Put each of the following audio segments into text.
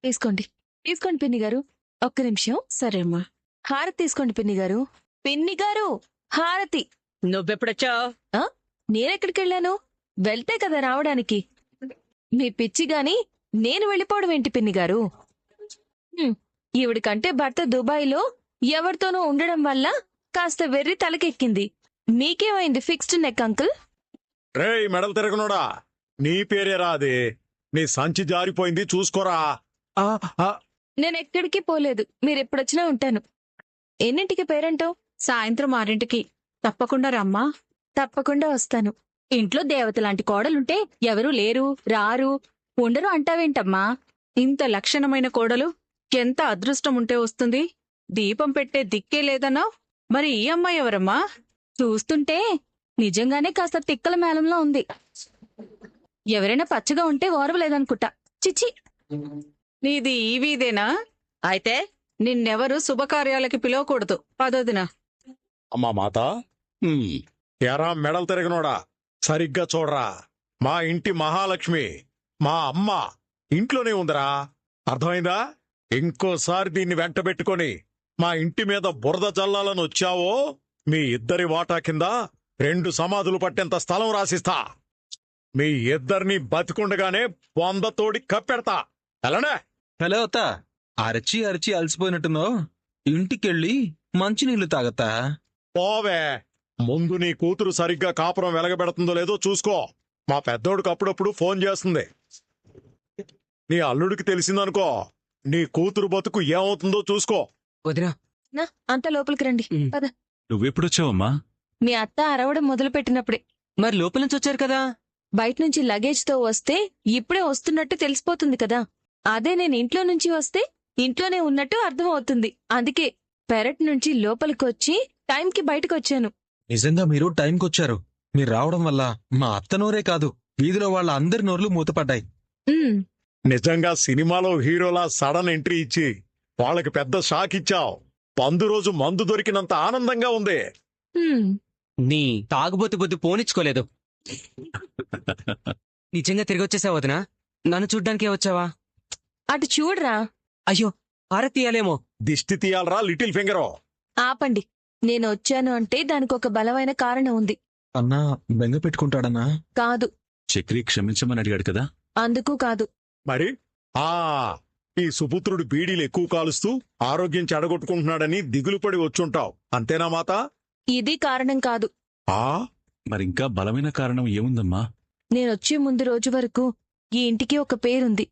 తీసుకోండి. తీసుకోండి పిన్ని గారు. ఒక్క నిమిషం. సరే అమ్మా. హారతి తీసుకోండి పిన్ని గారు. పిన్ని గారు, హారతి. నువ్వెప్పుడొచ్చావు? నేనెక్కడికెళ్ళాను? వెళ్తే కదా రావడానికి. మీ పిచ్చి గాని నేను వెళ్ళిపోవడం ఏంటి పిన్ని గారు? ఈవిడికంటే భర్త దుబాయ్లో ఎవరితోనూ ఉండడం వల్ల కాస్త వెర్రి తలకెక్కింది. మీకేమైంది ఫిక్స్డ్ నెక్ అంకుల్? రేయ్ మెడలు తిరగనోడా, నీ పేరేరా అది? నీ సంచి జారిపోయింది, చూసుకోరా. నేనెక్కడికి పోలేదు. మీరెప్పుడొచ్చినా ఉంటాను. ఎన్నింటికి పేరంటో? సాయంత్రం 6ంటికి. తప్పకుండా రమ్మా. తప్పకుండా వస్తాను. ఇంట్లో దేవతలాంటి కోడలుంటే ఎవరూ లేరు, రారు, ఉండరు అంటావేంటమ్మా? ఇంత లక్షణమైన కోడలు ఎంత అదృష్టం ఉంటే వస్తుంది? దీపం పెట్టే దిక్కే లేదన్నావ్. మరి ఈ అమ్మాయి ఎవరమ్మా? చూస్తుంటే నిజంగానే కాస్త తిక్కల మేళంలో ఉంది. ఎవరైనా పచ్చగా ఉంటే ఓర్వలేదనుకుంటా. చిచ్చి. నీది ఈ వీధేనా? అయితే నిన్నెవరు శుభకార్యాలకి పిలవకూడదు. పదోదినా. అమ్మా మాత, ఎరా మెడలు తిరగనోడా, సరిగ్గా చూడరా. మా ఇంటి మహాలక్ష్మి, మా అమ్మ ఇంట్లోనే ఉందిరా. అర్థమైందా? ఇంకోసారి దీన్ని వెంటబెట్టుకొని మా ఇంటి మీద బురద చల్లాలని వచ్చావో మీ ఇద్దరి వాటా కింద 2 సమాధులు పట్టేంత స్థలం రాసిస్తా. మీ ఇద్దరిని బతికుండగానే 100 తోడి కప్పెడతా. ఎలానే? హలో అత్త, అరచి అరచి అలసిపోయినట్టున్నావు. ఇంటికెళ్ళి మంచినీళ్లు తాగతా. పోవే, ముందు నీ కూతురు సరిగ్గా కాపురం వెలగబెడుతుందో లేదో చూసుకో. మా పెద్దోడికి అప్పుడప్పుడు ఫోన్ చేస్తుంది. నీ అల్లుడికి తెలిసిందనుకో, నీ కూతురు బతుకు ఏమవుతుందో చూసుకో. వదినా, అంత లోపలికి రండి. పద. నువ్వెప్పుడొచ్చావమ్మా? మీ అత్త అరవడం మొదలుపెట్టినప్పుడే. మరి లోపల నుంచి వచ్చారు కదా. బయటనుంచి లగేజ్తో వస్తే ఇప్పుడే వస్తున్నట్టు తెలిసిపోతుంది కదా. అదే నేను ఇంట్లో నుంచి వస్తే ఇంట్లోనే ఉన్నట్టు అర్థం అవుతుంది. అందుకే పెరట్ నుంచి లోపలికొచ్చి టైంకి బయటకొచ్చాను. నిజంగా మీరు టైంకొచ్చారు. మీరు రావడం వల్ల మా అత్త నోరే కాదు, వీధిలో వాళ్ళ అందరి నోర్లు మూతపడ్డాయి. నిజంగా సినిమాలో హీరోలా సడన్ ఎంట్రీ ఇచ్చి వాళ్ళకి పెద్ద షాక్ ఇచ్చావు. పందు రోజు మందు దొరికినంత ఆనందంగా ఉంది. నీ తాగుబోతు బుద్ధి పోనిచ్చుకోలేదు. నిజంగా తిరిగి వచ్చేసావు వదినా? నన్ను చూడ్డానికే వచ్చావా? అటు చూడరా. అయ్యో, హారతి తీయాలేమో. దిష్టి తీయాలరా లిటిల్ ఫింగరో. ఆపండి. నేను వచ్చాను అంటే దానికొక బలమైన కారణం ఉంది. అన్నా బెంగ పెట్టుకుంటాడన్నా? కాదు. చక్రి క్షమించమని అడిగాడు కదా. అందుకు కాదు. మరి ఈ సుపుత్రుడు బీడీలు ఎక్కువ కాలుస్తూ ఆరోగ్యం చెడగొట్టుకుంటున్నాడని దిగులుపడి వచ్చుంటావు, అంతేనా మాత? ఇది కారణం కాదు. మరింకా బలమైన కారణం ఏముందమ్మా? నేనొచ్చే ముందు రోజు వరకు ఈ ఇంటికి ఒక పేరుంది.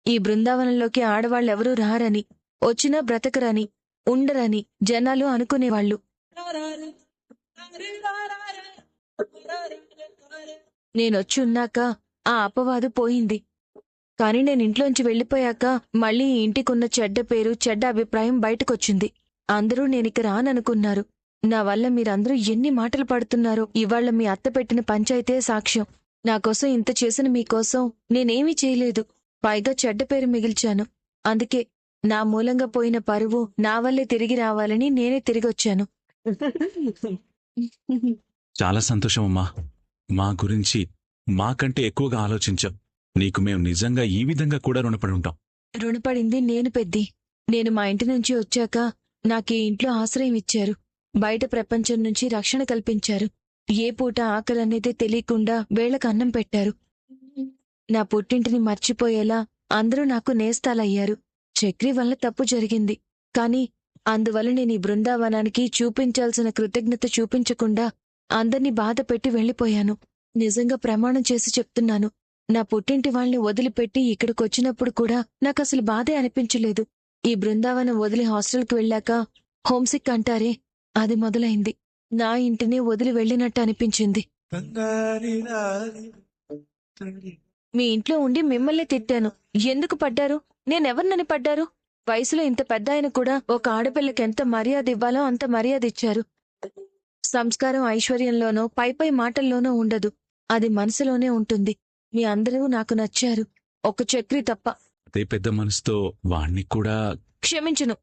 ఈ బృందావనంలోకి ఆడవాళ్ళెవరూ రారని, వచ్చినా బ్రతకరని, ఉండరని జనాలు అనుకునేవాళ్లు. నేనొచ్చి ఉన్నాక ఆ అపవాదు పోయింది. కాని నేనింట్లోంచి వెళ్లిపోయాక మళ్లీ ఈ ఇంటికున్న చెడ్డ పేరు, చెడ్డ అభిప్రాయం బయటకొచ్చింది. అందరూ నేనిక రాననుకున్నారు. నా వల్ల మీరందరూ ఎన్ని మాటలు పడుతున్నారో ఇవాళ్ల మీ అత్త పెట్టిన పంచాయితే సాక్ష్యం. నాకోసం ఇంత చేసిన మీకోసం నేనేమీ చేయలేదు. పైగా చెడ్డ పేరు మిగిల్చాను. అందుకే నా మూలంగా పోయిన పరువు నా వల్లే తిరిగి రావాలని నేనే తిరిగొచ్చాను. చాలా సంతోషమమ్మా. మా గురించి మాకంటే ఎక్కువగా ఆలోచించాం. నీకు మేం నిజంగా ఈ విధంగా కూడా రుణపడి ఉంటాం. రుణపడింది నేను పెద్ది. నేను మా ఇంటి నుంచి వచ్చాక నాకీ ఇంట్లో ఆశ్రయం ఇచ్చారు. బయట ప్రపంచం నుంచి రక్షణ కల్పించారు. ఏ పూట ఆకలనేదే తెలియకుండా వేళకు అన్నం పెట్టారు. నా పుట్టింటిని మర్చిపోయేలా అందరూ నాకు నేస్తాలయ్యారు. చక్రి వల్ల తప్పు జరిగింది. కాని అందువల్ల నేను ఈ బృందావనానికి చూపించాల్సిన కృతజ్ఞత చూపించకుండా అందర్నీ బాధ పెట్టి వెళ్లిపోయాను. నిజంగా ప్రమాణం చేసి చెప్తున్నాను, నా పుట్టింటి వాళ్ళని వదిలిపెట్టి ఇక్కడికొచ్చినప్పుడు కూడా నాకసలు బాధే అనిపించలేదు. ఈ బృందావనం వదిలి హాస్టల్కి వెళ్ళాక హోంసిక్ అంటారే, అది మొదలైంది. నా ఇంటిని వదిలి వెళ్ళినట్టు అనిపించింది. మీ ఇంట్లో ఉండి మిమ్మల్ని తిట్టాను. ఎందుకు పడ్డారు? నేనెవర్నని పడ్డారు? వయసులో ఇంత పెద్ద ఆయన కూడా ఒక ఆడపిల్లకి ఎంత మర్యాద ఇవ్వాలో అంత మర్యాద ఇచ్చారు. సంస్కారం ఐశ్వర్యంలోనో పైపై మాటల్లోనో ఉండదు, అది మనసులోనే ఉంటుంది. మీ అందరూ నాకు నచ్చారు, ఒక చక్రి తప్ప. అదే పెద్ద మనసుతో వాణ్ణి కూడా క్షమించును.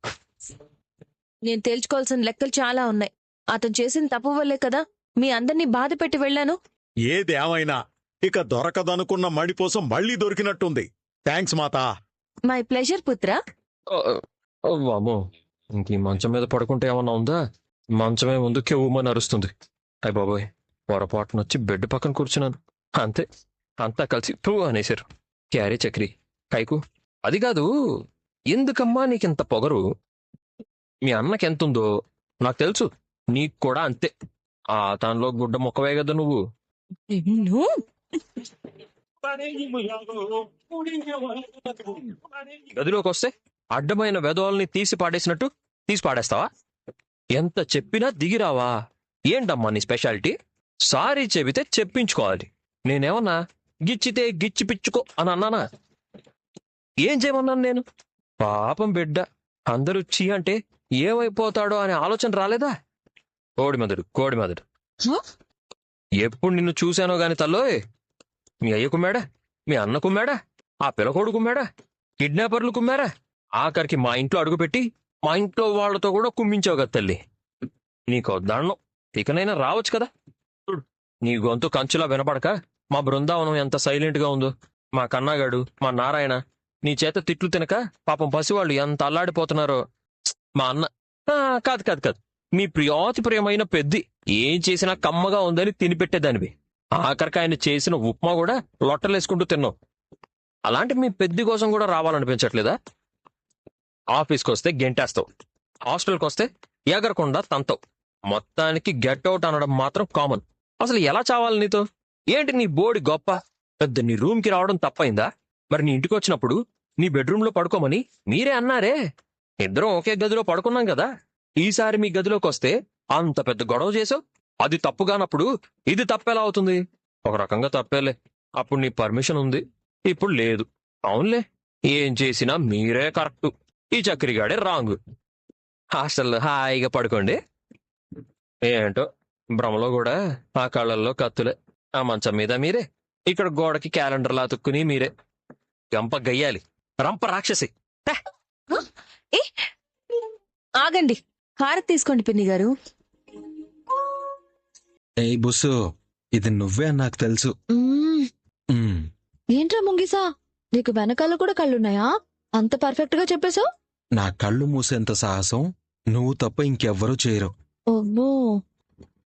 నేను తేల్చుకోవాల్సిన లెక్కలు చాలా ఉన్నాయి. అతను చేసిన తప్పు వల్లే కదా మీ అందర్నీ బాధ పెట్టి వెళ్లాను. ఏదేమైనా ఇక దొరకదనుకున్న మడిపోసం మళ్లీ దొరికినట్టుంది. థ్యాంక్స్ మాతా. మై ప్లెజర్ పుత్ర. వామో, ఇంక ఈ మంచం మీద పడుకుంటే ఏమన్నా ఉందా? మంచమే ముందు కెవ్వుమని అరుస్తుంది. అయ్య బాబోయ్, పొరపాటున వచ్చి బెడ్ పక్కన కూర్చున్నాను. అంతే, అంతా కలిసి తూ అనేశారు. క్యారీ చక్రి కైకు. అది కాదు, ఎందుకమ్మా నీకింత పొగరు? మీ అన్నకెంతుందో నాకు తెలుసు, నీకు కూడా అంతే. ఆ దానిలో గుడ్డ మొక్కవే కదా నువ్వు. నిన్ను గదిలోకి వస్తే అడ్డమైన వెధవల్ని తీసి పాడేసినట్టు తీసి పాడేస్తావా? ఎంత చెప్పినా దిగిరావా? ఏంటమ్మా నీ స్పెషాలిటీ? సారీ చెబితే చెప్పించుకోవాలి. నేనేమన్నా గిచ్చితే గిచ్చి పిచ్చుకో అని అన్నానా? ఏం చేయమన్నాను నేను? పాపం బిడ్డ, అందరూ చీ అంటే ఏమైపోతాడో అనే ఆలోచన రాలేదా? కోడి మెదడు. హ? ఎప్పుడు నిన్ను చూశానో గాని తల్లోయ్, మీ అయ్య కుమ్మాడా, మీ అన్న కుమ్మాడా, ఆ పిల్లకోడు కుమ్మాడా, కిడ్నాపర్లు కుమ్మారా, ఆఖరికి మా ఇంట్లో అడుగుపెట్టి మా ఇంట్లో వాళ్లతో కూడా కుమ్మించావు కదా తల్లి. నీకో దండం, ఇకనైనా రావచ్చు కదా. చూడు, నీ గొంతు కంచులా వినపడక మా బృందావనం ఎంత సైలెంట్గా ఉందో. మా కన్నాగాడు, మా నారాయణ నీ చేత తిట్లు తినక పాపం పసివాళ్ళు ఎంత అల్లాడిపోతున్నారో. మా అన్న కాదు, మీ ప్రియాతి ప్రియమైన పెద్ది ఏం చేసినా కమ్మగా ఉందని తినిపెట్టేదానివి. ఆఖరికి ఆయన చేసిన ఉప్మా కూడా లొట్టలేసుకుంటూ తిన్నావు. అలాంటి మీ పెద్ది కోసం కూడా రావాలనిపించట్లేదా? ఆఫీస్కి వస్తే గెంటేస్తావు, హాస్టల్కి వస్తే ఎగరకుండా తంతావు. మొత్తానికి గెట్ అవుట్ అనడం మాత్రం కామన్. అసలు ఎలా చావాలి నీతో? ఏంటి నీ బోడి గొప్ప? పెద్ద నీ రూమ్కి రావడం తప్పైందా? మరి నీ ఇంటికి వచ్చినప్పుడు నీ బెడ్రూమ్లో పడుకోమని మీరే అన్నారే. ఇద్దరం ఒకే గదిలో పడుకున్నాం కదా. ఈసారి మీ గదిలోకి వస్తే అంత పెద్ద గొడవ చేసావు. అది తప్పుగానప్పుడు ఇది తప్పెలా అవుతుంది? ఒక రకంగా తప్పేలే. అప్పుడు నీ పర్మిషన్ ఉంది, ఇప్పుడు లేదు. అవునులే, ఏం చేసినా మీరే కరెక్టు, ఈ చక్రిగాడే రాంగు. హాస్టల్లో హాయిగా పడుకోండి. ఏంటో భ్రమలో కూడా ఆ కళ్ళల్లో కత్తులే. ఆ మంచం మీద మీరే, ఇక్కడ గోడకి క్యాలెండర్లా అతుక్కుని మీరే. గంప గయ్యాలి, రంప రాక్షసి. ఏ ఆగండి, హారతి తీసుకోండి పిన్ని గారు. ఏయ్ బుస్సు, ఇది నువ్వే అని నాకు తెలుసు. మ్మ్. ఉమ్, ఏంట్రా ముంగిసా, నీకు వెనకాల కూడా కళ్ళున్నాయా? అంత పర్ఫెక్ట్ గా చెప్పేశావు. నా కళ్ళు మూసేంత సాహసం నువ్వు తప్ప ఇంకెవ్వరూ చేయరు. ఓమ్మో,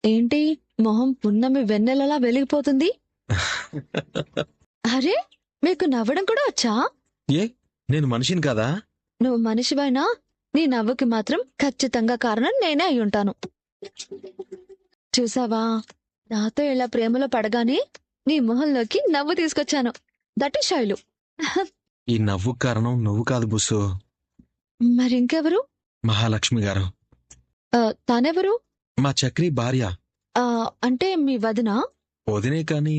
ఏంటి మొహం పున్నమి వెన్నెలలా వెలిగిపోతుంది? అరే, మీకు నవ్వడం కూడా వచ్చా? ఏ, నేను మనిషిని కాదా? నువ్వు మనిషివైనా నీ నవ్వుకి మాత్రం ఖచ్చితంగా కారణం నేనే అయ్యుంటాను. చూసావా, నాతో ఇలా ప్రేమలో పడగానే నీ మొహంలోకి నవ్వు తీసుకొచ్చాను. That is Shailu. ఈ నవ్వు కారణం నువ్వు కాదు బుస్సు, మరింకెవరు? మహాలక్ష్మి గారు. తానెవరు? మా చక్రి భార్య. అంటే మీ వదిన? వదినే కాని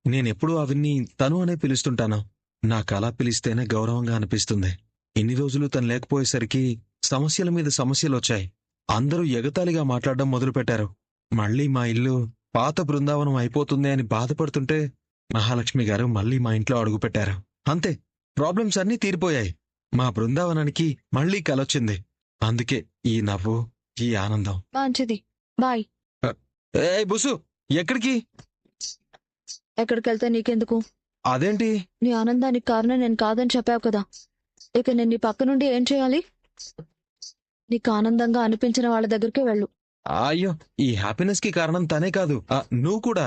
నేనెప్పుడూ అవిన్ని తను అనే పిలుస్తుంటాను. నాకలా పిలిస్తేనే గౌరవంగా అనిపిస్తుంది. ఇన్ని రోజులు తను లేకపోయేసరికి సమస్యల మీద సమస్యలొచ్చాయి. అందరూ ఎగతాళిగా మాట్లాడడం మొదలుపెట్టారు. మళ్ళీ మా ఇల్లు పాత బృందావనం అయిపోతుంది అని బాధపడుతుంటే మహాలక్ష్మి గారు మళ్ళీ మా ఇంట్లో అడుగుపెట్టారు. అంతే, ప్రాబ్లమ్స్ అన్నీ తీరిపోయాయి. మా బృందావనానికి మళ్ళీ కలొచ్చింది. అందుకే ఈ నవ్వు, ఈ ఆనందం. మంచిది, బాయ్. ఏయ్ బుసు, ఎక్కడికి? ఎక్కడికెళ్తే నీకెందుకు? అదేంటి? నీ ఆనందానికి కారణం నేను కాదని చెప్పావు కదా. ఇక నేను నీ పక్క నుండి ఏం చేయాలి? నీకు ఆనందంగా అనిపించిన వాళ్ళ దగ్గరికి వెళ్ళు. అయ్యో, ఈ హ్యాపీనెస్ కి కారణం తనే కాదు, నువ్వు కూడా.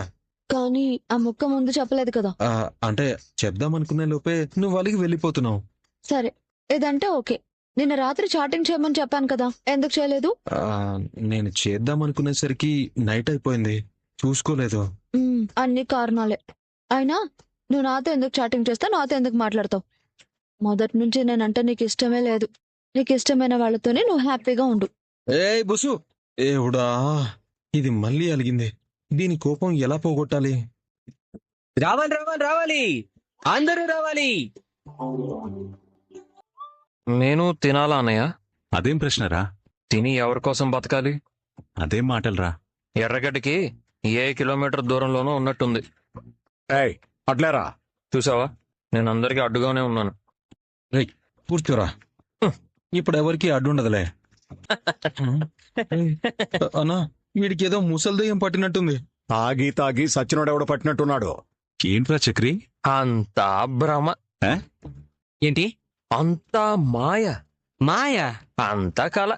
కానీ ఆ ముక్క ముందు చెప్పలేదు కదా. అంటే చెప్దామనుకునే లోపే నువ్వు అలిగి వెళ్ళిపోతున్నావు. సరే, ఇదంటే ఓకే. నిన్న రాత్రి చాటింగ్ చేయమని చెప్పాను కదా, ఎందుకు చేయలేదు? నేను చేద్దామనుకునేసరికి నైట్ అయిపోయింది, చూసుకోలేదు. అన్ని కారణాలే. అయినా నువ్వు నాతో ఎందుకు చాటింగ్ చేస్తావు, నాతో ఎందుకు మాట్లాడతావు? మొదటి నుంచి నేనంటే నీకు ఇష్టమే లేదు. నీకు ఇష్టమైన వాళ్ళతోనే నువ్వు హ్యాపీగా ఉండు. ఏయ్ బుసు, ఏవుడా, ఇది మళ్ళీ అలిగింది. దీని కోపం ఎలా పోగొట్టాలి? రావాలి, అందరూ రావాలి. నేను తినాలా అన్నయ్య? అదేం ప్రశ్నరా? తిని ఎవరి కోసం బతకాలి? అదేం మాటలరా? ఎర్రగడ్డకి ఏ కిలోమీటర్ దూరంలోనూ ఉన్నట్టుంది. ఏయ్ అట్లేరా. చూసావా, నేను అందరికీ అడ్డుగానే ఉన్నాను. కూర్చోరా, ఇప్పుడు ఎవరికి అడ్డుండదులే. అన్నా, వీడికి ఏదో ముసల్దయ్యం పట్టినట్టుంది. తాగి తాగి సచ్చినోడెవడ పట్టినట్టున్నాడు. ఏంట్రా చక్రి? అంతా భ్రమ. ఏంటి అంతా మాయ, మాయా అంతా కల,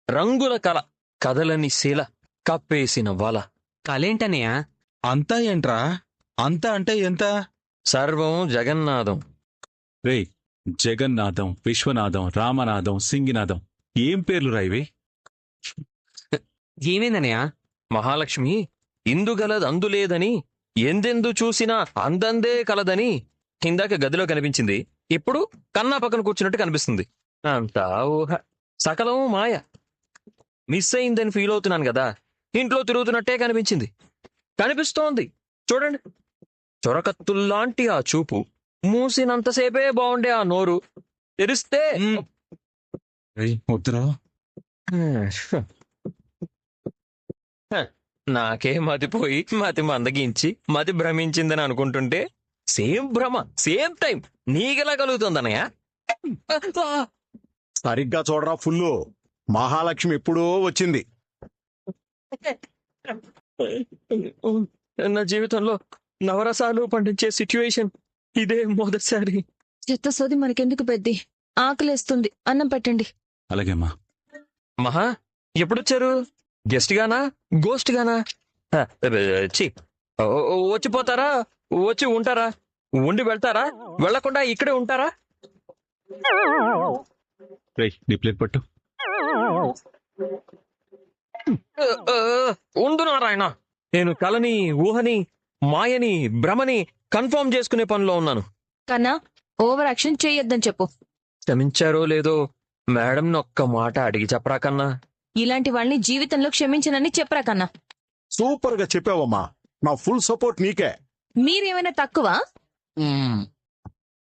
రంగుల కల, కదలని శిల, కప్పేసిన వల. కలేంటనయ్య? అంతా ఏంట్రా? అంతా అంటే ఎంత? సర్వం జగన్నాథం. రేయ్, జగన్నాథం, విశ్వనాథం, రామనాథం, సింగినాథం ఏం పేర్లు రాయివి? ఏమైందనయ్య? మహాలక్ష్మి ఇందుగలదు అందులేదని, ఎందెందు చూసినా అందందే కలదని ఇందాక గదిలో కనిపించింది. ఇప్పుడు కన్నా పక్కన కూర్చున్నట్టు కనిపిస్తుంది. అంతా ఊహ, సకలం మాయ. మిస్ అయిందని ఫీల్ అవుతున్నాను కదా, ఇంట్లో తిరుగుతున్నట్టే కనిపించింది. కనిపిస్తోంది చూడండి. చొరకత్తుల్లాంటి ఆ చూపు, మూసినంతసేపే బాగుండే ఆ నోరు, తెరిస్తే రేయ్, వద్దురా. నాకే మతిపోయి మతి మందగించి మతి భ్రమించిందని అనుకుంటుంటే సేమ్ భ్రమ సేమ్ టైం నీకెలా కలుగుతుందన్నయ్య? సరిగ్గా చూడరా ఫుల్లు. మహాలక్ష్మి ఎప్పుడో వచ్చింది. నా జీవితంలో నవరసాలు పండించే సిట్యుయేషన్ ఇదే మొదటిసారి. చెత్త సోది మనకెందుకు పెద్ది? ఆకలేస్తుంది, అన్నం పెట్టండి. అలాగేమ్మా. మహా ఎప్పుడొచ్చారు? గెస్ట్ గానా గోస్ట్ గానా? ఛీ, వచ్చిపోతారా? వచ్చి ఉంటారా? ఉండి వెళ్తారా? వెళ్లకుండా ఇక్కడే ఉంటారా? రేయ్, నీ ప్లేట్ పట్టు. ఉండు నారాయణ, నేను కలని, ఊహని, మాయని, భ్రమని కన్ఫర్మ్ చేసుకునే పనిలో ఉన్నాను. కన్నా, ఓవర్ యాక్షన్ చేయొద్దని చెప్పు. క్షమించారో లేదో మేడం ఒక్క మాట అడిగి చెప్పరా కన్నా. ఇలాంటి వాళ్ళని జీవితంలో క్షమించనని చెప్పరా కన్నా. సూపర్ గా చెప్పావమ్మా. నా ఫుల్ సపోర్ట్ నీకే. మీరేమైనా తక్కువ?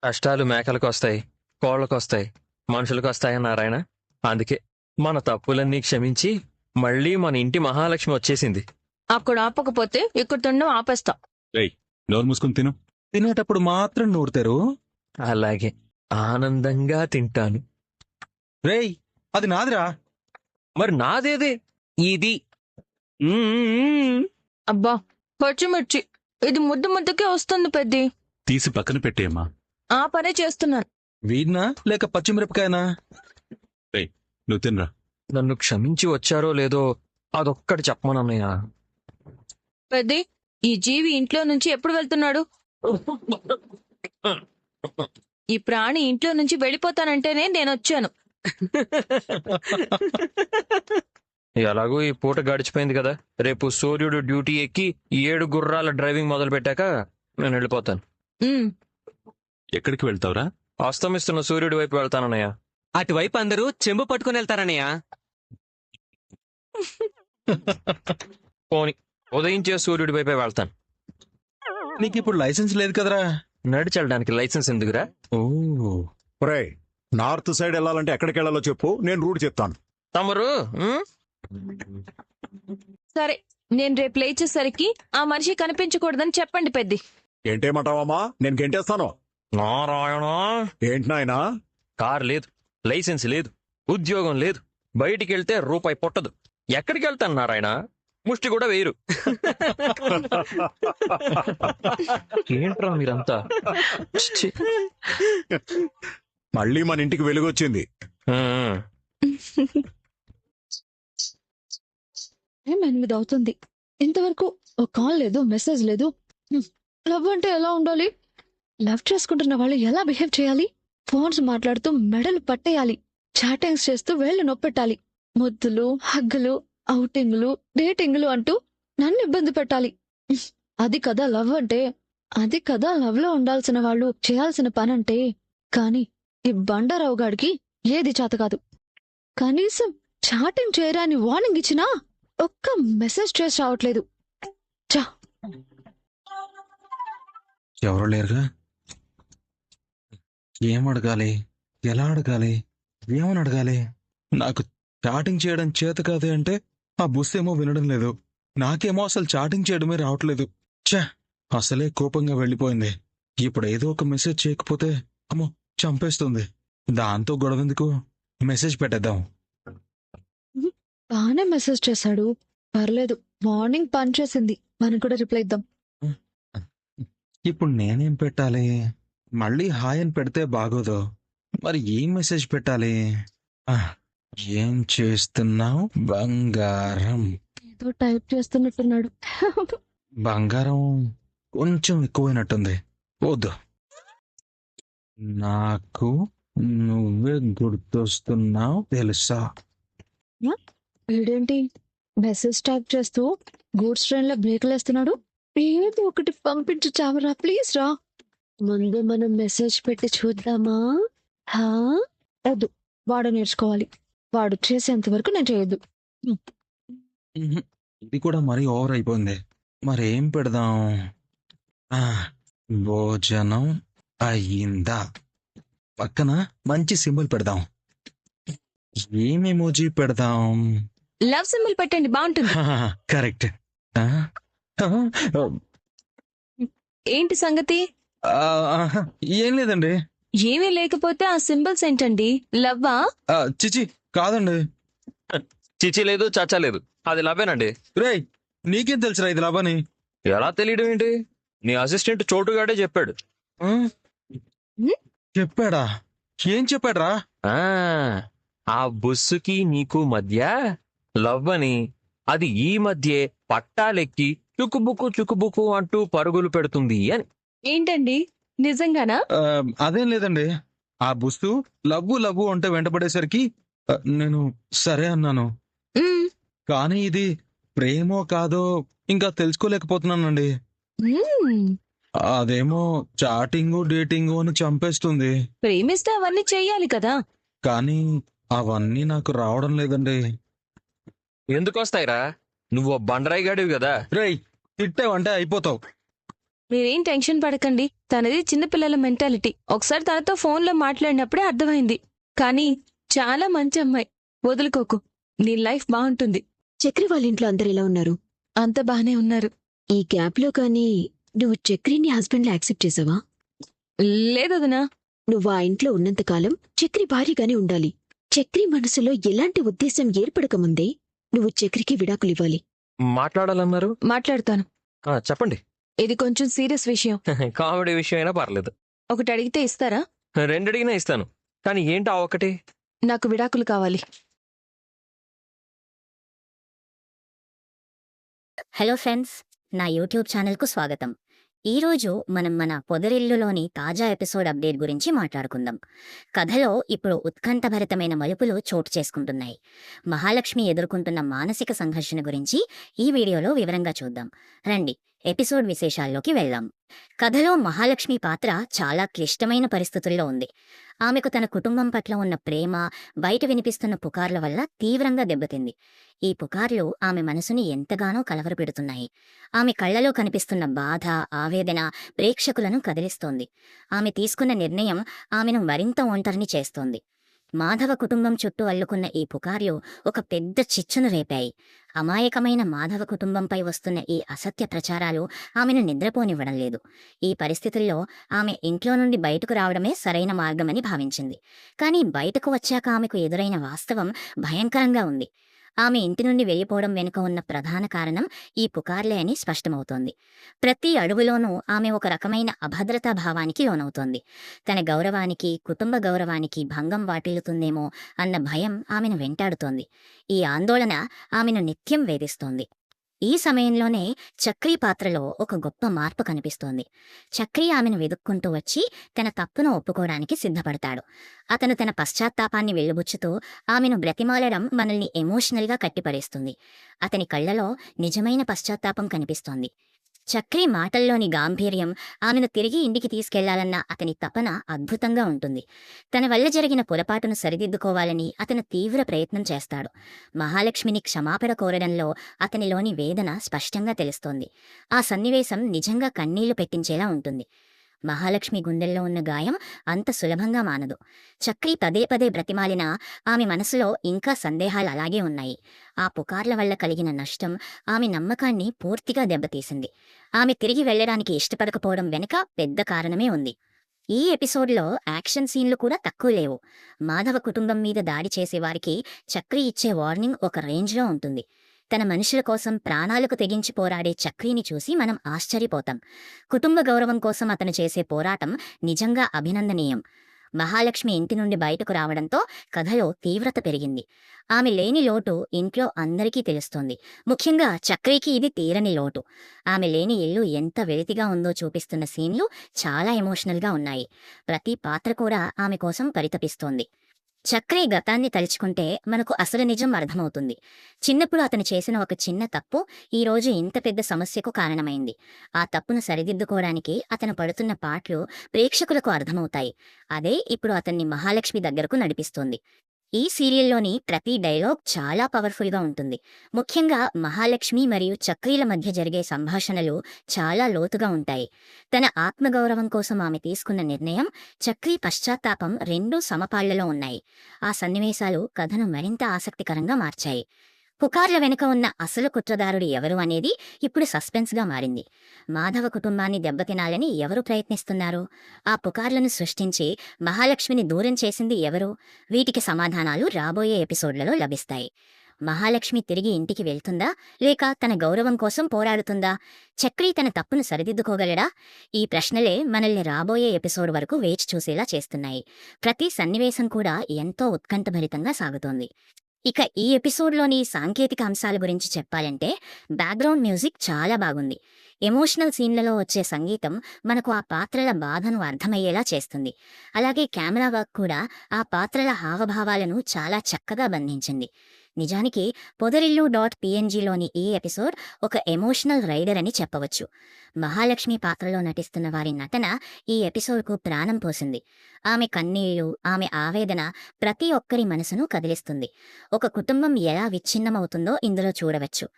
కష్టాలు మేకలకు వస్తాయి, కోళ్లకు వస్తాయి, మనుషులకు వస్తాయి నారాయణ. అందుకే మన తప్పులన్నీ క్షమించి మళ్ళీ మన ఇంటి మహాలక్ష్మి వచ్చేసింది. అక్కడ ఆపకపోతే ఇక్కడ తినడం ఆపేస్తా. రేయ్, నోరు మూసుకుని తిను. తినేటప్పుడు మాత్రం నూరుతారు. అలాగే ఆనందంగా తింటాను. రేయ్, అది నాదిరా. మరి నాదేదే? ఇది అబ్బా, పచ్చిమిర్చి ఇది ముద్దు ముద్దుకే వస్తుంది పెద్ది. తీసి పక్కన పెట్టేయమ్మా. ఆ పనే చేస్తున్నాను. వీడినా లేక పచ్చిమిరపకాయనా? నువ్వు తినరా. నన్ను క్షమించి వచ్చారో లేదో అదొక్కటి చెప్పమనన్నయ్య. పెద్ది, ఈ జీవి ఇంట్లో నుంచి ఎప్పుడు వెళ్తున్నాడు? ఈ ప్రాణి ఇంట్లో నుంచి వెళ్ళిపోతానంటేనే నేనొచ్చాను. ఎలాగో ఈ పూట గడిచిపోయింది కదా, రేపు సూర్యుడు డ్యూటీ ఎక్కి 7 గుర్రాల డ్రైవింగ్ మొదలు పెట్టాక నేను వెళ్ళిపోతాను. ఉమ్, ఎక్కడికి వెళ్తావురా? అస్తమిస్తున్న సూర్యుడి వైపు వెళ్తానన్నయ్య. అటువైపు అందరూ చెంబు పట్టుకుని వెళ్తారనయ్య. పోని ఉదయించే సూర్యుడి వైపే వెళ్తాను. నీకిప్పుడు లైసెన్స్ లేదు కదరా. నడిచెళ్ళడానికి లైసెన్స్ ఎందుకురా? ఓ, ఒరేయ్, నార్త్ సైడ్ వెళ్ళాలంటే ఎక్కడికి వెళ్ళాలో చెప్పు, నేను రూట్ చెప్తాను. తమరు సరే, నేను రేపు లేచేసరికి ఆ మనిషి కనిపించకూడదని చెప్పండి పెద్ది. ఏంటేమంటావమ్మా? నేను గెంటేస్తాను. నారాయణ, ఏంటి నాయనా? కారు లేదు, లైసెన్స్ లేదు, ఉద్యోగం లేదు, బయటికి వెళ్తే రూపాయి పొట్టదు. ఎక్కడికి వెళ్తాను నారాయణ? ముష్టి కూడా వేయరు. ఏంట్రా మీరంతా? ఛీ. మళ్ళీ మన ఇంటికి వెలుగొచ్చింది. ఆ, 8 అవుతుంది, ఇంతవరకు ఒక కాల్ లేదు, మెసేజ్ లేదు. లవ్ అంటే ఎలా ఉండాలి? లవ్ చేసుకుంటున్న వాళ్ళు ఎలా బిహేవ్ చేయాలి? ఫోన్స్ మాట్లాడుతూ మెడలు పట్టేయాలి, చాటింగ్స్ చేస్తూ వేళ్లు నొప్పెట్టాలి, ముద్దులు, హగ్గులు, ఔటింగ్లు, డేటింగ్లు అంటూ నన్ను ఇబ్బంది పెట్టాలి. అది కదా లవ్ అంటే, అది కదా లవ్ లో ఉండాల్సిన వాళ్ళు చేయాల్సిన పనంటే. కానీ ఈ బండారావు గాడికి ఏది చేత కాదు. కనీసం చాటింగ్ చేయరాని వార్నింగ్ ఇచ్చినా ఒక్క మెసేజ్ చేసి రావట్లేదు. చా, ఎవరు లేరుగా. ఏం అడగాలి? ఎలా అడగాలి? ఏమని అడగాలి? నాకు చాటింగ్ చేయడం చేత కాదు అంటే ఆ బుస్సేమో వినడం లేదు. నాకేమో అసలు చాటింగ్ చేయడమే రావట్లేదు. ఛా, అసలే కోపంగా వెళ్ళిపోయింది. ఇప్పుడు ఏదో ఒక మెసేజ్ చేయకపోతే అమ్మో చంపేస్తుంది. దాంతో గొడవెందుకు, మెసేజ్ పెట్టేద్దాం. బానే మెసేజ్ చేశాడు, పర్లేదు. మార్నింగ్ పనిచేసింది, మనం కూడా రిప్లై ఇద్దాం. ఇప్పుడు నేనేం పెట్టాలి? మళ్ళీ హాయ్ అని పెడితే బాగోదు. మరి ఏం మెసేజ్ పెట్టాలి? ఆ, ఏం చేస్తున్నావు బంగారం? ఏదో టైప్ చేస్తున్నట్టున్నాడు. బంగారం కొంచెం ఎక్కువైనట్టుంది. వద్దు. నాకు నువ్వే గుర్తొస్తున్నావు తెలుసా? వీడేంటి మెసేజ్ టైప్ చేస్తూ గూడ్స్ ట్రైన్ లో బ్రేక్లు వేస్తున్నాడు? ఏదో ఒకటి పంపించు చావరా, ప్లీజ్ రా. ముందు మనం మెసేజ్ పెట్టి చూద్దామా? హా? వద్దు, వాడు నేర్చుకోవాలి. వాడు చేసేంత వరకు నేను చేయొద్దు. ఉహు, ఇది కూడా మరీ ఓవర్ అయిపోయింది. మరేం పెడదాం? ఆ, భోజనం అయ్యిందా పక్కన మంచి సింబల్ పెడదాం. ఏం ఎమోజీ పెడదాం? లవ్ సింబల్ పెట్టండి, బాగుంటుంది. కరెక్ట్. ఏంటి సంగతి? ఏం లేదండి. ఏమీ లేకపోతే ఆ సింబల్స్ ఏంటండి? లవ్వా? చిచి కాదండి. చిచి లేదు, చాచా లేదు, అది లవ్వేనండి. రేయ్, నీకేం తెలుసురా ఇది లాభని? ఎలా తెలియడం ఏంటి? నీ అసిస్టెంట్ చోటుగాడే చెప్పాడు. ఆ? చెప్పాడా? ఏం చెప్పాడ్రా? ఆ ఆ బుస్సుకి నీకు మధ్య లవ్ అని, అది ఈ మధ్యే పట్టాలెక్కి చుకుబుకు అంటూ పరుగులు పెడుతుంది అని. ఏంటండి, నిజంగానా? అదేం లేదండి. ఆ బుస్తు లవ్వు లవ్వు అంటే వెంటపడేసరికి నేను సరే అన్నాను. మ్మ్. కానీ ఇది ప్రేమో కాదో ఇంకా తెలుసుకోలేకపోతున్నానండి. మ్మ్. అదేమో చాటింగు డేటింగు అని చంపేస్తుంది. ప్రేమిస్తే అవన్నీ చెయ్యాలి కదా. కానీ అవన్నీ నాకు రావడం లేదండి. ఎందుకొస్తాయిరా? నువ్వు బండరాయి గాడివి కదా. రేయ్, తిట్టావంటే అయిపోతావు. మీరేం టెన్షన్ పడకండి. తనది చిన్నపిల్లల మెంటాలిటీ. ఒకసారి తనతో ఫోన్లో మాట్లాడినప్పుడే అర్థమైంది. కానీ చాలా మంచి అమ్మాయి. వదులుకోకు, నీ లైఫ్ బాగుంటుంది. చక్రి వాళ్ళ ఇంట్లో అందరు ఎలా ఉన్నారు? అంత బానే ఉన్నారు. ఈ గ్యాప్ లో కానీ నువ్వు చక్రిని హస్బెండ్ లా యాక్సెప్ట్ చేసావా? లేదదనా. నువ్వు ఆ ఇంట్లో ఉన్నంతకాలం చక్రి భారీగానే ఉండాలి. చక్రి మనసులో ఎలాంటి ఉద్దేశం ఏర్పడకముందే నువ్వు చక్రికి విడాకులివ్వాలి. మాట్లాడాలన్నారు? మాట్లాడతాను. చెప్పండి. ఇది కొంచెం సీరియస్ విషయం. కామెడీ విషయం అయినా పర్లేదు. ఒకటి అడిగితే ఇస్తారా? 2 అడిగినా ఇస్తాను. కానీ ఏంటా ఒకటి? నాకు విడాకులు కావాలి. హలో ఫ్రెండ్స్, నా యూట్యూబ్ ఛానల్కు స్వాగతం. ఈరోజు మనం మన పొదరిల్లులోని తాజా ఎపిసోడ్ అప్డేట్ గురించి మాట్లాడుకుందాం. కథలో ఇప్పుడు ఉత్కంఠభరితమైన మలుపులు చోటు చేసుకుంటున్నాయి. మహాలక్ష్మి ఎదుర్కొంటున్న మానసిక సంఘర్షణ గురించి ఈ వీడియోలో వివరంగా చూద్దాం. రండి, ఎపిసోడ్ విశేషాల్లోకి వెళ్దాం. కథలో మహాలక్ష్మి పాత్ర చాలా క్లిష్టమైన పరిస్థితుల్లో ఉంది. ఆమెకు తన కుటుంబం పట్ల ఉన్న ప్రేమ బయట వినిపిస్తున్న పుకార్ల వల్ల తీవ్రంగా దెబ్బతింది. ఈ పుకార్లు ఆమె మనసుని ఎంతగానో కలవరపెడుతున్నాయి. ఆమె కళ్లలో కనిపిస్తున్న బాధ, ఆవేదన ప్రేక్షకులను కదిలిస్తోంది. ఆమె తీసుకున్న నిర్ణయం ఆమెను మరింత ఒంటరిని చేస్తోంది. మాధవ కుటుంబం చుట్టూ అల్లుకున్న ఈ పుకార్లు ఒక పెద్ద చిచ్చును రేపాయి. అమాయకమైన మాధవ కుటుంబంపై వస్తున్న ఈ అసత్య ప్రచారాలు ఆమెను నిద్రపోనివ్వడం లేదు. ఈ పరిస్థితుల్లో ఆమె ఇంట్లో నుండి బయటకు రావడమే సరైన మార్గమని భావించింది. కానీ బయటకు వచ్చాక ఆమెకు ఎదురైన వాస్తవం భయంకరంగా ఉంది. ఆమె ఇంటి నుండి వెళ్ళిపోవడం వెనుక ఉన్న ప్రధాన కారణం ఈ పుకార్లే అని స్పష్టమవుతోంది. ప్రతి అడుగులోనూ ఆమె ఒక రకమైన అభద్రతా భావానికి లోనవుతోంది. తన గౌరవానికి, కుటుంబ గౌరవానికి భంగం వాటిల్లుతుందేమో అన్న భయం ఆమెను వెంటాడుతోంది. ఈ ఆందోళన ఆమెను నిత్యం వేధిస్తోంది. ఈ సమయంలోనే చక్రి పాత్రలో ఒక గొప్ప మార్పు కనిపిస్తోంది. చక్రి ఆమెను వెదుక్కుంటూ వచ్చి తన తప్పును ఒప్పుకోవడానికి సిద్ధపడతాడు. అతను తన పశ్చాత్తాపాన్ని వెలుబుచ్చుతూ ఆమెను బ్రతిమాలడం మనల్ని ఎమోషనల్గా కట్టిపడేస్తుంది. అతని కళ్లలో నిజమైన పశ్చాత్తాపం కనిపిస్తోంది. చక్రి మాటల్లోని గాంభీర్యం, ఆమెను తిరిగి ఇంటికి తీసుకెళ్లాలన్న అతని తపన అద్భుతంగా ఉంటుంది. తన వల్ల జరిగిన పొరపాటును సరిదిద్దుకోవాలని అతను తీవ్ర ప్రయత్నం చేస్తాడు. మహాలక్ష్మిని క్షమాపణ కోరడంలో అతనిలోని వేదన స్పష్టంగా తెలుస్తోంది. ఆ సన్నివేశం నిజంగా కన్నీళ్లు పెట్టించేలా ఉంటుంది. మహాలక్ష్మి గుండెల్లో ఉన్న గాయం అంత సులభంగా మానదు. చక్రి పదే పదే బ్రతిమాలినా ఆమె మనసులో ఇంకా సందేహాలు అలాగే ఉన్నాయి. ఆ పుకార్ల వల్ల కలిగిన నష్టం ఆమె నమ్మకాన్ని పూర్తిగా దెబ్బతీసింది. ఆమె తిరిగి వెళ్లడానికి ఇష్టపడకపోవడం వెనుక పెద్ద కారణమే ఉంది. ఈ ఎపిసోడ్లో యాక్షన్ సీన్లు కూడా తక్కువ లేవు. మాధవ కుటుంబం మీద దాడి చేసేవారికి చక్రి ఇచ్చే వార్నింగ్ ఒక రేంజ్లో ఉంటుంది. తన మనుషుల కోసం ప్రాణాలకు తెగించి పోరాడే చక్రిని చూసి మనం ఆశ్చర్యపోతాం. కుటుంబ గౌరవం కోసం అతను చేసే పోరాటం నిజంగా అభినందనీయం. మహాలక్ష్మి ఇంటి నుండి బయటకు రావడంతో కథలో తీవ్రత పెరిగింది. ఆమె లేని లోటు ఇంట్లో అందరికీ తెలుస్తోంది. ముఖ్యంగా చక్రికి ఇది తీరని లోటు. ఆమె లేని ఇల్లు ఎంత వెలితిగా ఉందో చూపిస్తున్న సీన్లు చాలా ఎమోషనల్గా ఉన్నాయి. ప్రతి పాత్ర కూడా ఆమె కోసం పరితపిస్తోంది. చక్రి గతాన్ని తలుచుకుంటే మనకు అసలు నిజం అర్థమవుతుంది. చిన్నప్పుడు అతను చేసిన ఒక చిన్న తప్పు ఈ రోజు ఇంత పెద్ద సమస్యకు కారణమైంది. ఆ తప్పును సరిదిద్దుకోవడానికి అతను పడుతున్న పాటలు ప్రేక్షకులకు అర్థమవుతాయి. అదే ఇప్పుడు అతన్ని మహాలక్ష్మి దగ్గరకు నడిపిస్తోంది. ఈ సీరియల్లోని ప్రతి డైలాగ్ చాలా పవర్ఫుల్గా ఉంటుంది. ముఖ్యంగా మహాలక్ష్మి మరియు చక్రీల మధ్య జరిగే సంభాషణలు చాలా లోతుగా ఉంటాయి. తన ఆత్మగౌరవం కోసం ఆమె తీసుకున్న నిర్ణయం, చక్రీ పశ్చాత్తాపం రెండూ సమపాళ్లలో ఉన్నాయి. ఆ సన్నివేశాలు కథను మరింత ఆసక్తికరంగా మార్చాయి. పుకార్ల వెనుక ఉన్న అసలు కుట్రదారుడు ఎవరు అనేది ఇప్పుడు సస్పెన్స్గా మారింది. మాధవ కుటుంబాన్ని దెబ్బతినాలని ఎవరు ప్రయత్నిస్తున్నారు? ఆ పుకార్లను సృష్టించి మహాలక్ష్మిని దూరం చేసింది ఎవరు? వీటికి సమాధానాలు రాబోయే ఎపిసోడ్లలో లభిస్తాయి. మహాలక్ష్మి తిరిగి ఇంటికి వెళ్తుందా, లేక తన గౌరవం కోసం పోరాడుతుందా? చక్రి తన తప్పును సరిదిద్దుకోగలడా? ఈ ప్రశ్నలే మనల్ని రాబోయే ఎపిసోడ్ వరకు వేచి చూసేలా చేస్తున్నాయి. ప్రతి సన్నివేశం కూడా ఎంతో ఉత్కంఠభరితంగా సాగుతోంది. ఇక ఈ ఎపిసోడ్లోని సాంకేతిక అంశాల గురించి చెప్పాలంటే బ్యాక్గ్రౌండ్ మ్యూజిక్ చాలా బాగుంది. ఎమోషనల్ సీన్లలో వచ్చే సంగీతం మనకు ఆ పాత్రల బాధను అర్థమయ్యేలా చేస్తుంది. అలాగే కెమెరా వర్క్ కూడా ఆ పాత్రల హావభావాలను చాలా చక్కగా బంధించింది. నిజానికి పొదరిల్లు.png.లోని ఈ ఎపిసోడ్ ఒక ఎమోషనల్ రైడర్ అని చెప్పవచ్చు. మహాలక్ష్మి పాత్రలో నటిస్తున్న వారి నటన ఈ ఎపిసోడ్కు ప్రాణం పోసింది. ఆమె కన్నీళ్లు, ఆమె ఆవేదన ప్రతి ఒక్కరి మనసును కదిలిస్తుంది. ఒక కుటుంబం ఎలా విచ్ఛిన్నమవుతుందో ఇందులో చూడవచ్చు.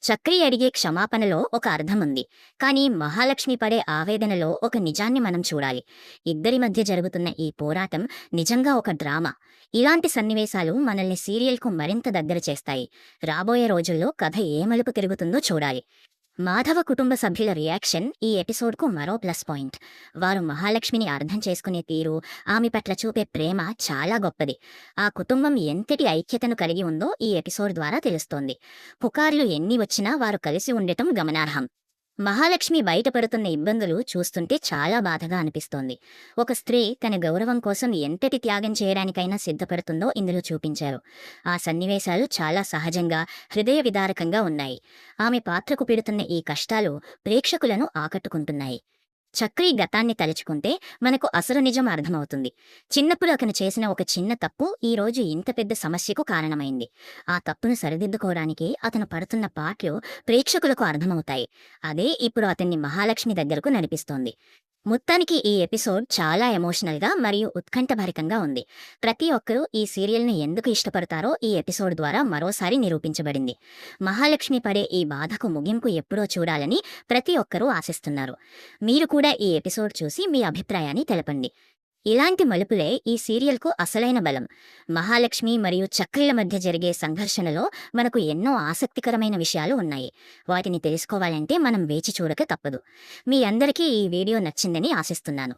చక్రి అడిగే క్షమాపణలో ఒక అర్థముంది, కానీ మహాలక్ష్మి పడే ఆవేదనలో ఒక నిజాన్ని మనం చూడాలి. ఇద్దరి మధ్య జరుగుతున్న ఈ పోరాటం నిజంగా ఒక డ్రామా. ఇలాంటి సన్నివేశాలు మనల్ని సీరియల్కు మరింత దగ్గర చేస్తాయి. రాబోయే రోజుల్లో కథ ఏ మలుపు తిరుగుతుందో చూడాలి. మాధవ కుటుంబ సభ్యుల రియాక్షన్ ఈ ఎపిసోడ్కు మరో ప్లస్ పాయింట్. వారు మహాలక్ష్మిని అర్థం చేసుకునే తీరు, ఆమె పట్ల చూపే ప్రేమ చాలా గొప్పది. ఆ కుటుంబం ఎంతటి ఐక్యతను కలిగి ఉందో ఈ ఎపిసోడ్ ద్వారా తెలుస్తోంది. పుకార్లు ఎన్ని వచ్చినా వారు కలిసి ఉండటం గమనార్హం. మహాలక్ష్మి బయటపడుతున్న ఇబ్బందులు చూస్తుంటే చాలా బాధగా అనిపిస్తోంది. ఒక స్త్రీ తన గౌరవం కోసం ఎంతటి త్యాగం చేయడానికైనా సిద్ధపడుతుందో ఇందులో చూపించారు. ఆ సన్నివేశాలు చాలా సహజంగా, హృదయ విదారకంగా ఉన్నాయి. ఆమె పాత్రకు పెడుతున్న ఈ కష్టాలు ప్రేక్షకులను ఆకట్టుకుంటున్నాయి. చక్రి గతాన్ని తలుచుకుంటే మనకు అసలు నిజం అర్థమవుతుంది. చిన్నప్పుడు అతను చేసిన ఒక చిన్న తప్పు ఈ రోజు ఇంత పెద్ద సమస్యకు కారణమైంది. ఆ తప్పును సరిదిద్దుకోవడానికి అతను పడుతున్న పాటలు ప్రేక్షకులకు అర్థమవుతాయి. అదే ఇప్పుడు అతన్ని మహాలక్ష్మి దగ్గరకు నడిపిస్తోంది. మొత్తానికి ఈ ఎపిసోడ్ చాలా ఎమోషనల్గా మరియు ఉత్కంఠభరితంగా ఉంది. ప్రతి ఒక్కరూ ఈ సీరియల్ను ఎందుకు ఇష్టపడతారో ఈ ఎపిసోడ్ ద్వారా మరోసారి నిరూపించబడింది. మహాలక్ష్మి పడే ఈ బాధకు ముగింపు ఎప్పుడో చూడాలని ప్రతి ఒక్కరూ ఆశిస్తున్నారు. మీరు కూడా ఈ ఎపిసోడ్ చూసి మీ అభిప్రాయాన్ని తెలపండి. ఇలాంటి మలుపులే ఈ సీరియల్కు అసలైన బలం. మహాలక్ష్మి మరియు చక్రీల మధ్య జరిగే సంఘర్షణలో మనకు ఎన్నో ఆసక్తికరమైన విషయాలు ఉన్నాయి. వాటిని తెలుసుకోవాలంటే మనం వేచి చూడక తప్పదు. మీ అందరికీ ఈ వీడియో నచ్చిందని ఆశిస్తున్నాను.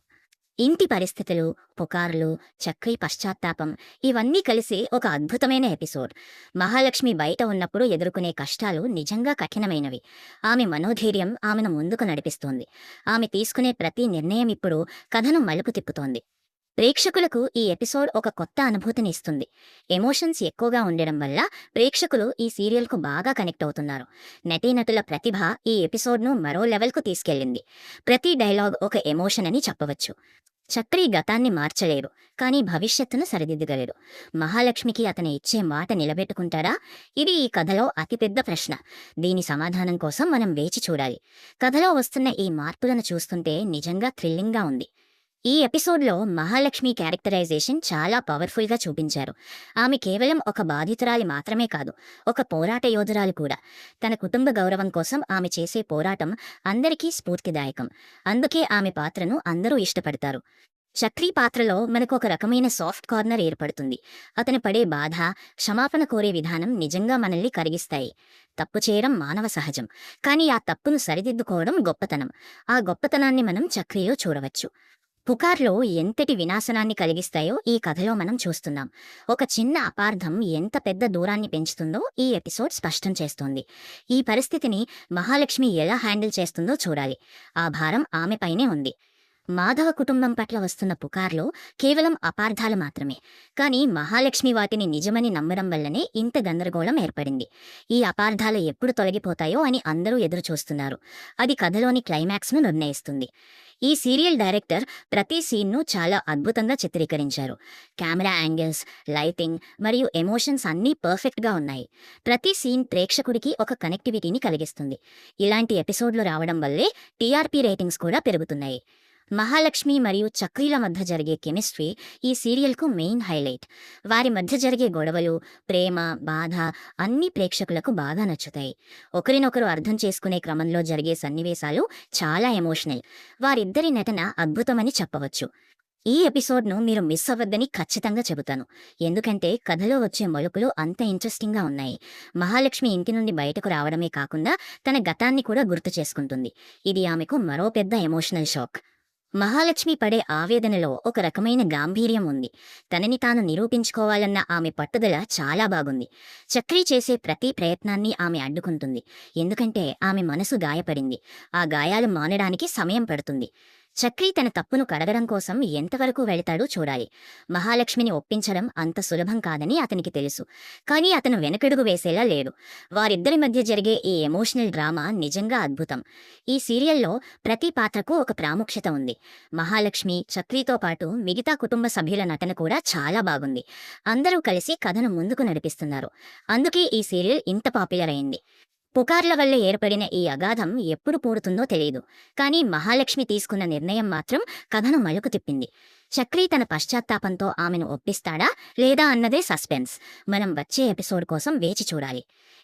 ఇంటి పరిస్థితులు, పుకార్లు, చక్రీ పశ్చాత్తాపం ఇవన్నీ కలిసి ఒక అద్భుతమైన ఎపిసోడ్. మహాలక్ష్మి బయట ఉన్నప్పుడు ఎదుర్కొనే కష్టాలు నిజంగా కఠినమైనవి. ఆమె మనోధైర్యం ఆమెను ముందుకు నడిపిస్తోంది. ఆమె తీసుకునే ప్రతి నిర్ణయం ఇప్పుడు కథను మలుపు తిప్పుతోంది. ప్రేక్షకులకు ఈ ఎపిసోడ్ ఒక కొత్త అనుభూతిని ఇస్తుంది. ఎమోషన్స్ ఎక్కువగా ఉండడం వల్ల ప్రేక్షకులు ఈ సీరియల్కు బాగా కనెక్ట్ అవుతున్నారు. నటీనటుల ప్రతిభ ఈ ఎపిసోడ్ను మరో లెవెల్కు తీసుకెళ్లింది. ప్రతి డైలాగ్ ఒక ఎమోషన్ అని చెప్పవచ్చు. చక్రి గతాన్ని మార్చలేరు, కానీ భవిష్యత్తును సరిదిద్దగలరు. మహాలక్ష్మికి అతను ఇచ్చే మాట నిలబెట్టుకుంటాడా? ఇది ఈ కథలో అతిపెద్ద ప్రశ్న. దీని సమాధానం కోసం మనం వేచి చూడాలి. కథలో వస్తున్న ఈ మార్పులను చూస్తుంటే నిజంగా థ్రిల్లింగ్గా ఉంది. ఈ ఎపిసోడ్లో మహాలక్ష్మి క్యారెక్టరైజేషన్ చాలా పవర్ఫుల్గా చూపించారు. ఆమె కేవలం ఒక బాధితురాలి మాత్రమే కాదు, ఒక పోరాట యోధురాలు కూడా. తన కుటుంబ గౌరవం కోసం ఆమె చేసే పోరాటం అందరికీ స్ఫూర్తిదాయకం. అందుకే ఆమె పాత్రను అందరూ ఇష్టపడతారు. చక్రీ పాత్రలో మనకు ఒక రకమైన సాఫ్ట్ కార్నర్ ఏర్పడుతుంది. అతను పడే బాధ, క్షమాపణ కోరే విధానం నిజంగా మనల్ని కరిగిస్తాయి. తప్పు చేయడం మానవ సహజం, కానీ ఆ తప్పును సరిదిద్దుకోవడం గొప్పతనం. ఆ గొప్పతనాన్ని మనం చక్రీలో చూడవచ్చు. పుకార్లో ఎంతటి వినాశనాన్ని కలిగిస్తాయో ఈ కథలో మనం చూస్తున్నాం. ఒక చిన్న అపార్థం ఎంత పెద్ద దూరాన్ని పెంచుతుందో ఈ ఎపిసోడ్ స్పష్టం చేస్తోంది. ఈ పరిస్థితిని మహాలక్ష్మి ఎలా హ్యాండిల్ చేస్తుందో చూడాలి. ఆ భారం ఆమెపైనే ఉంది. మాధవ కుటుంబం పట్ల వస్తున్న పుకార్లు కేవలం అపార్థాలు మాత్రమే. కానీ మహాలక్ష్మి వాటిని నిజమని నమ్మడం వల్లనే ఇంత గందరగోళం ఏర్పడింది. ఈ అపార్థాలు ఎప్పుడు తొలగిపోతాయో అని అందరూ ఎదురుచూస్తున్నారు. అది కథలోని క్లైమాక్స్ను నిర్ణయిస్తుంది. ఈ సీరియల్ డైరెక్టర్ ప్రతి సీన్ను చాలా అద్భుతంగా చిత్రీకరించారు. కెమెరా యాంగిల్స్, లైటింగ్ మరియు ఎమోషన్స్ అన్నీ పర్ఫెక్ట్గా ఉన్నాయి. ప్రతి సీన్ ప్రేక్షకుడికి ఒక కనెక్టివిటీని కలిగిస్తుంది. ఇలాంటి ఎపిసోడ్లు రావడం వల్లే టీఆర్పీ రేటింగ్స్ కూడా పెరుగుతున్నాయి. మహాలక్ష్మి మరియు చక్రీల మధ్య జరిగే కెమిస్ట్రీ ఈ సీరియల్కు మెయిన్ హైలైట్. వారి మధ్య జరిగే గొడవలు, ప్రేమ, బాధ అన్నీ ప్రేక్షకులకు బాగా నచ్చుతాయి. ఒకరినొకరు అర్థం చేసుకునే క్రమంలో జరిగే సన్నివేశాలు చాలా ఎమోషనల్. వారిద్దరి నటన అద్భుతమని చెప్పవచ్చు. ఈ ఎపిసోడ్ను మీరు మిస్ అవ్వద్దని ఖచ్చితంగా చెబుతాను. ఎందుకంటే కథలో వచ్చే మలుపులు అంత ఇంట్రెస్టింగ్గా ఉన్నాయి. మహాలక్ష్మి ఇంటి నుండి బయటకు రావడమే కాకుండా తన గతాన్ని కూడా గుర్తు చేసుకుంటుంది. ఇది ఆమెకు మరో పెద్ద ఎమోషనల్ షాక్. మహాలక్ష్మి పడే ఆవేదనలో ఒక రకమైన గాంభీర్యం ఉంది. తనని తాను నిరూపించుకోవాలన్న ఆమె పట్టుదల చాలా బాగుంది. చక్రి చేసే ప్రతి ప్రయత్నాన్ని ఆమె అడ్డుకుంటుంది. ఎందుకంటే ఆమె మనసు గాయపడింది. ఆ గాయాలు మానడానికి సమయం పడుతుంది. చక్రి తన తప్పును కడగడం కోసం ఎంతవరకు వెళతాడో చూడాలి. మహాలక్ష్మిని ఒప్పించడం అంత సులభం కాదని అతనికి తెలుసు. కానీ అతను వెనకడుగు వేసేలా లేడు. వారిద్దరి మధ్య జరిగే ఈ ఎమోషనల్ డ్రామా నిజంగా అద్భుతం. ఈ సీరియల్లో ప్రతి పాత్రకు ఒక ప్రాముఖ్యత ఉంది. మహాలక్ష్మి, చక్రితో పాటు మిగతా కుటుంబ సభ్యుల నటన కూడా చాలా బాగుంది. అందరూ కలిసి కథను ముందుకు నడిపిస్తున్నారు. అందుకే ఈ సీరియల్ ఇంత పాపులర్ అయింది. పుకార్ల వల్ల ఏర్పడిన ఈ అగాధం ఎప్పుడు పూడుతుందో తెలియదు. కానీ మహాలక్ష్మి తీసుకున్న నిర్ణయం మాత్రం కథను మలుపు తిప్పింది. చక్రి తన పశ్చాత్తాపంతో ఆమెను ఒప్పిస్తాడా లేదా అన్నదే సస్పెన్స్. మనం వచ్చే ఎపిసోడ్ కోసం వేచి చూడాలి.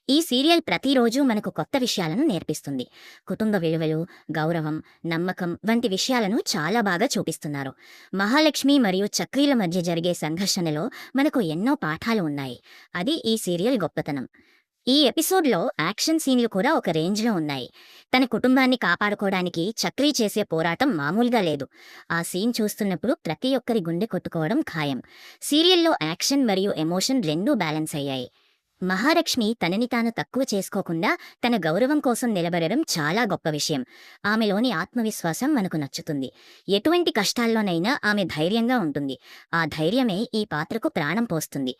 ఈ సీరియల్ ప్రతిరోజు మనకు కొత్త విషయాలను నేర్పిస్తుంది. కుటుంబ విలువలు, గౌరవం, నమ్మకం వంటి విషయాలను చాలా బాగా చూపిస్తున్నారు. మహాలక్ష్మి మరియు చక్రీల మధ్య జరిగే సంఘర్షణలో మనకు ఎన్నో పాఠాలు ఉన్నాయి. అది ఈ సీరియల్ గొప్పతనం. ఈ ఎపిసోడ్లో యాక్షన్ సీన్లు కూడా ఒక రేంజ్లో ఉన్నాయి. తన కుటుంబాన్ని కాపాడుకోవడానికి చక్రి చేసే పోరాటం మామూలుగా లేదు. ఆ సీన్ చూస్తున్నప్పుడు ప్రతి ఒక్కరి గుండె కొట్టుకోవడం ఖాయం. సీరియల్లో యాక్షన్ మరియు ఎమోషన్ రెండూ బ్యాలెన్స్ అయ్యాయి. మహాలక్ష్మి తనని తాను తక్కువ చేసుకోకుండా తన గౌరవం కోసం నిలబడడం చాలా గొప్ప విషయం. ఆమెలోని ఆత్మవిశ్వాసం మనకు నచ్చుతుంది. ఎటువంటి కష్టాల్లోనైనా ఆమె ధైర్యంగా ఉంటుంది. ఆ ధైర్యమే ఈ పాత్రకు ప్రాణం పోస్తుంది.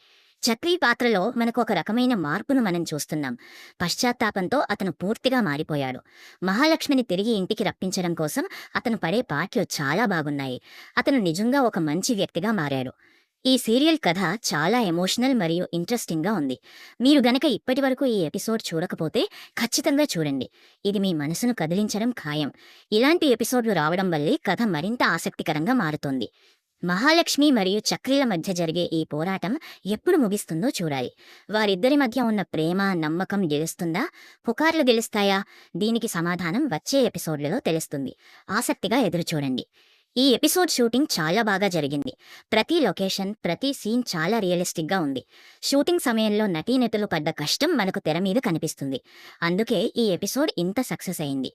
చక్రి పాత్రలో మనకు ఒక రకమైన మార్పును మనం చూస్తున్నాం. పశ్చాత్తాపంతో అతను పూర్తిగా మారిపోయాడు. మహాలక్ష్మిని తిరిగి ఇంటికి రప్పించడం కోసం అతను పడే పాటలు చాలా బాగున్నాయి. అతను నిజంగా ఒక మంచి వ్యక్తిగా మారాడు. ఈ సీరియల్ కథ చాలా ఎమోషనల్ మరియు ఇంట్రెస్టింగ్గా ఉంది. మీరు గనక ఇప్పటివరకు ఈ ఎపిసోడ్ చూడకపోతే ఖచ్చితంగా చూడండి. ఇది మీ మనసును కదిలించడం ఖాయం. ఇలాంటి ఎపిసోడ్లు రావడం వల్లే కథ మరింత ఆసక్తికరంగా మారుతోంది. మహాలక్ష్మి మరియు చక్రీల మధ్య జరిగే ఈ పోరాటం ఎప్పుడు ముగిస్తుందో చూడాలి. వారిద్దరి మధ్య ఉన్న ప్రేమ, నమ్మకం గెలుస్తుందా, పుకార్లు గెలుస్తాయా? దీనికి సమాధానం వచ్చే ఎపిసోడ్లలో తెలుస్తుంది. ఆసక్తిగా ఎదురుచూడండి. ఈ ఎపిసోడ్ షూటింగ్ చాలా బాగా జరిగింది. ప్రతి లొకేషన్, ప్రతి సీన్ చాలా రియలిస్టిక్గా ఉంది. షూటింగ్ సమయంలో నటీనటులు పడ్డ కష్టం మనకు తెర మీద కనిపిస్తుంది. అందుకే ఈ ఎపిసోడ్ ఇంత సక్సెస్ అయింది.